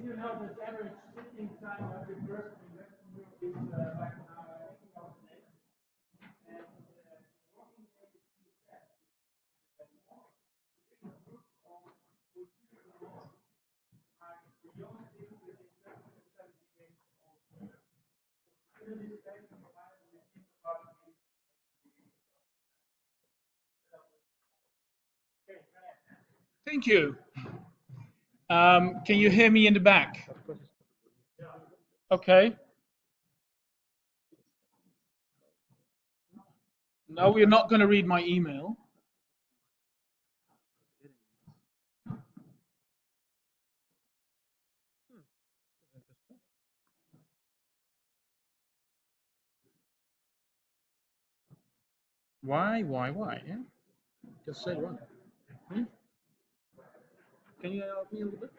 You know that the average sitting time of the person in Western Europe is like an hour, I think, hours a day. And walking day is too fast. And walking group of who sit alone are the young people within 7 to 70 years old. In this case, we think about it. Thank you. Can you hear me in the back? Okay. No, we're not going to read my email. Why? Yeah? Just say one. Hmm? Can you help me a little bit?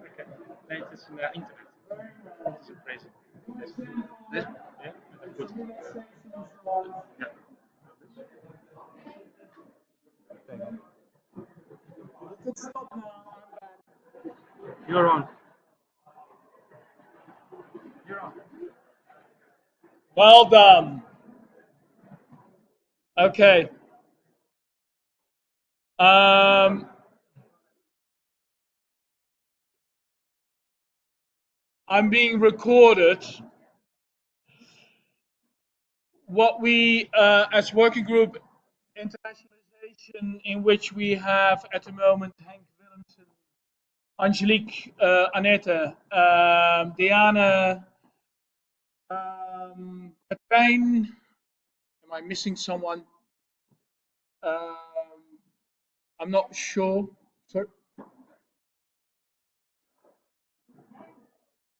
Okay. Nee, het is een internet. Het is een prijs. Dit? Ja? Goed. Ja. You're on. You're on. Well done. Okay. I'm being recorded. What we, as working group internationalization, in which we have at the moment Henk Willemsen, Angelique, Annette, Diana, Katrijn. Am I missing someone? I'm not sure. Sorry.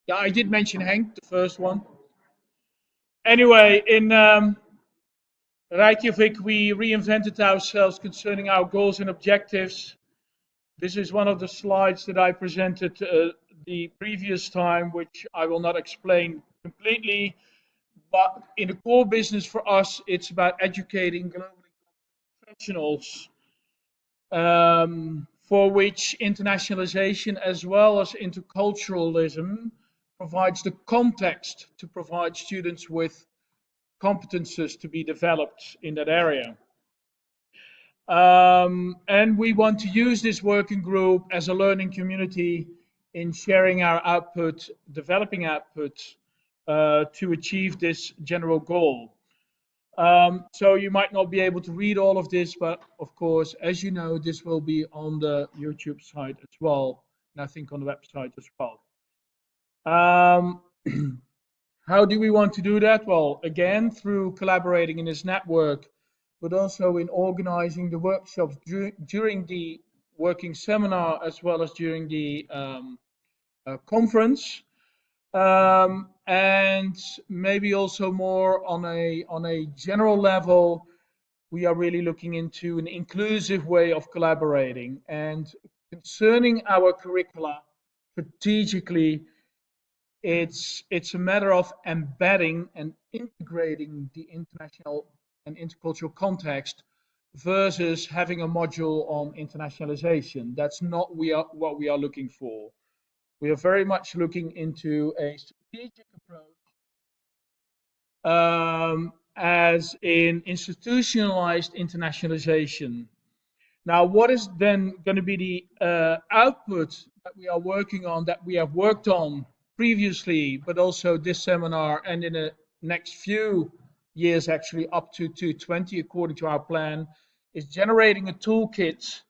Yeah, I did mention Henk, the first one. Anyway, in Reykjavik, we reinvented ourselves concerning our goals and objectives. This is one of the slides that I presented the previous time, which I will not explain completely. But in the core business for us, it's about educating globally professionals, for which internationalization as well as interculturalism provides the context to provide students with competences to be developed in that area. And we want to use this working group as a learning community in sharing our output, developing output to achieve this general goal. So you might not be able to read all of this, but of course, as you know, this will be on the YouTube site as well, and I think on the website as well. How do we want to do that? Well, again, through collaborating in this network, but also in organizing the workshops during the working seminar as well as during the conference. And maybe also more on a general level, we are really looking into an inclusive way of collaborating. And concerning our curricula, strategically, it's a matter of embedding and integrating the international and intercultural context versus having a module on internationalization. That's not what we are looking for. We are very much looking into a strategic approach, as in institutionalized internationalization. Now, what is then going to be the output that we are working on, that we have worked on previously, but also this seminar and in the next few years, actually up to 2020, according to our plan, is generating a toolkit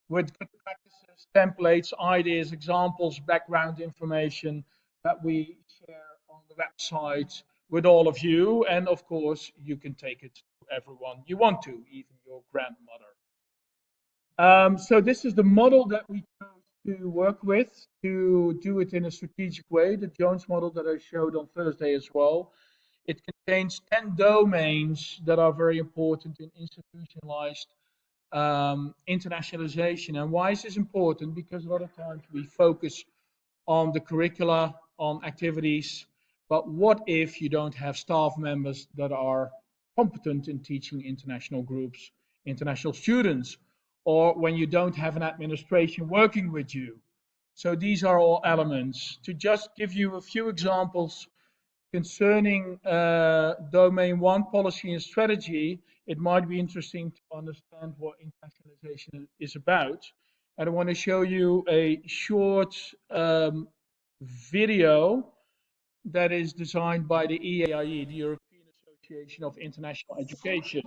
with good practices, templates, ideas, examples, background information that we share on the website with all of you. And of course, you can take it to everyone you want to, even your grandmother. So this is the model that we chose to work with to do it in a strategic way, the Jones model that I showed on Thursday as well. It contains 10 domains that are very important in institutionalized internationalization. And why is this important? Because a lot of times we focus on the curricula, on activities, but what if you don't have staff members that are competent in teaching international groups, international students, or when you don't have an administration working with you? So these are all elements. To just give you a few examples concerning domain one, policy and strategy, it might be interesting to understand what internationalization is about. And I want to show you a short video that is designed by the EAIE, the European Association of International Education.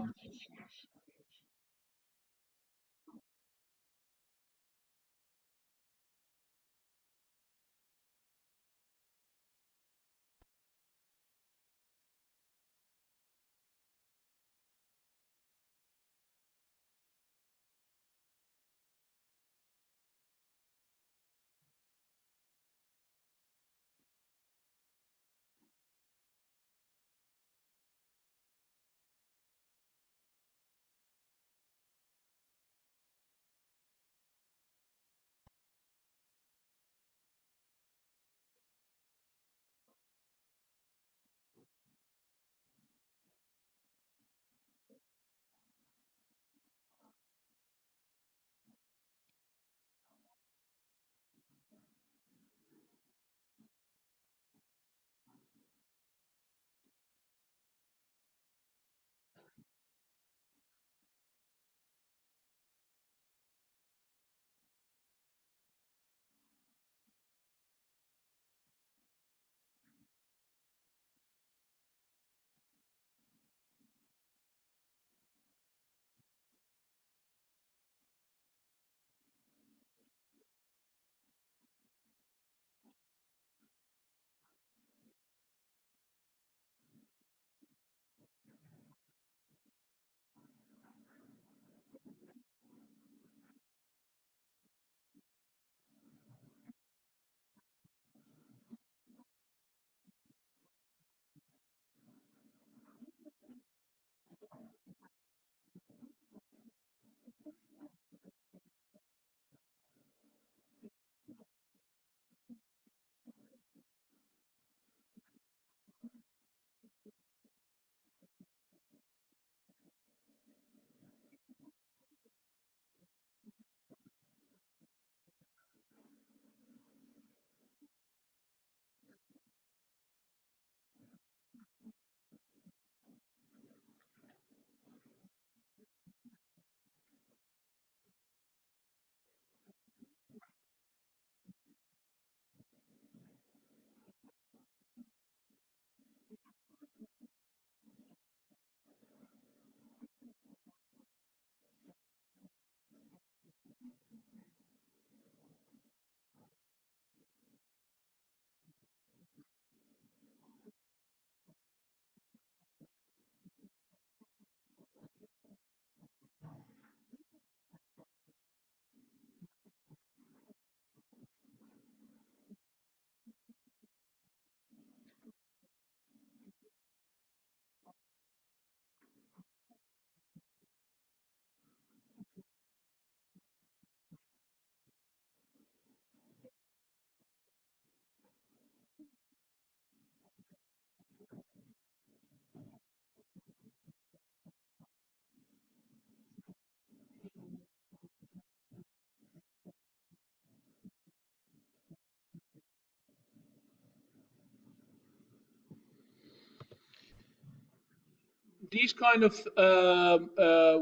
These kind of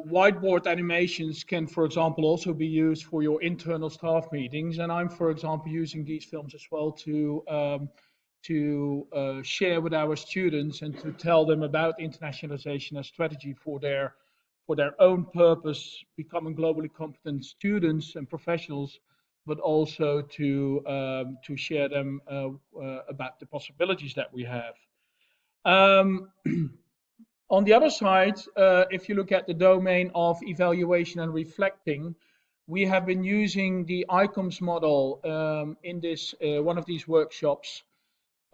whiteboard animations can, for example, also be used for your internal staff meetings. And I'm, for example, using these films as well to share with our students and to tell them about internationalization as strategy for their own purpose, becoming globally competent students and professionals, but also to share them about the possibilities that we have. Um, On the other side, if you look at the domain of evaluation and reflecting, we have been using the ICOMS model in this one of these workshops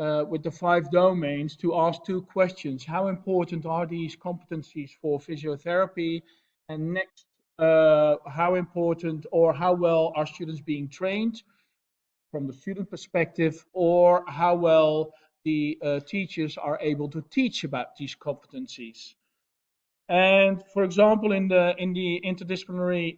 with the 5 domains to ask 2 questions. How important are these competencies for physiotherapy? And next, how important or how well are students being trained from the student perspective, or how well the teachers are able to teach about these competencies? And for example, in the interdisciplinary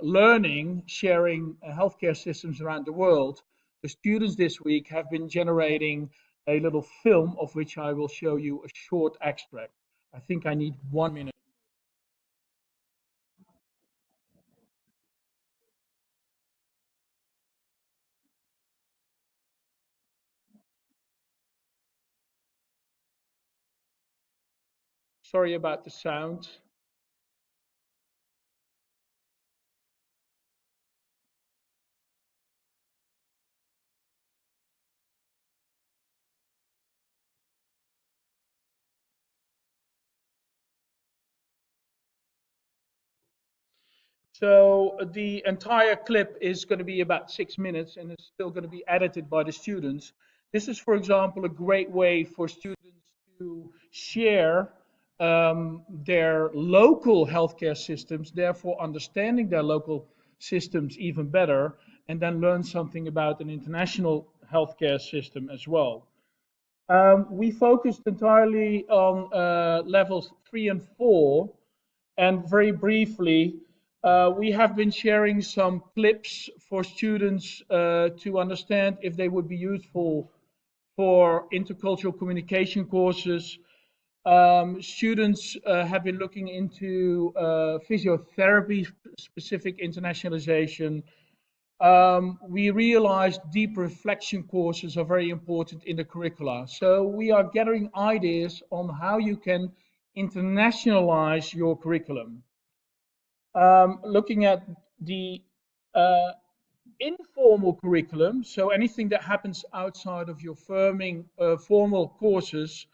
learning, sharing healthcare systems around the world, the students this week have been generating a little film of which I will show you a short extract. I think I need 1 minute. Sorry about the sound. So the entire clip is going to be about 6 minutes and it's still going to be edited by the students. This is, for example, a great way for students to share their local healthcare systems, therefore understanding their local systems even better, and then learn something about an international healthcare system as well. We focused entirely on levels 3 and 4, and very briefly, we have been sharing some clips for students to understand if they would be useful for intercultural communication courses. Students have been looking into physiotherapy specific internationalization. We realized deep reflection courses are very important in the curricula. So we are gathering ideas on how you can internationalize your curriculum. Looking at the uh, informal curriculum, so anything that happens outside of your formal courses,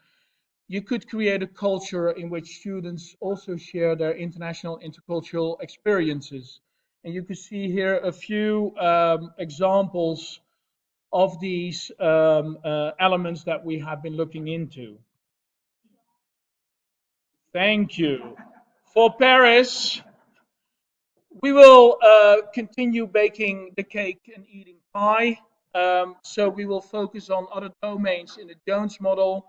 you could create a culture in which students also share their international intercultural experiences. And you can see here a few examples of these elements that we have been looking into. Thank you. For Paris, we will continue baking the cake and eating pie. So we will focus on other domains in the Jones model.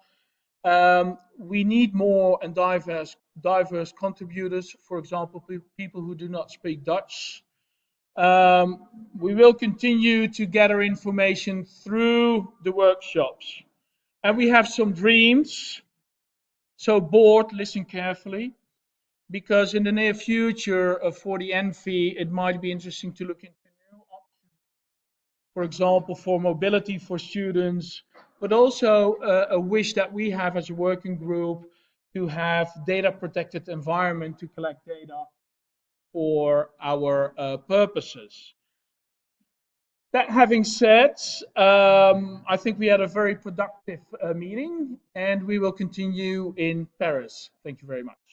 We need more and diverse contributors, for example, people who do not speak Dutch. We will continue to gather information through the workshops. And we have some dreams. So, board, listen carefully, because in the near future for the ENPHE, it might be interesting to look into new options, for example, for mobility for students, but also a wish that we have as a working group to have data protected environment to collect data for our purposes. That having said, I think we had a very productive meeting and we will continue in Paris. Thank you very much.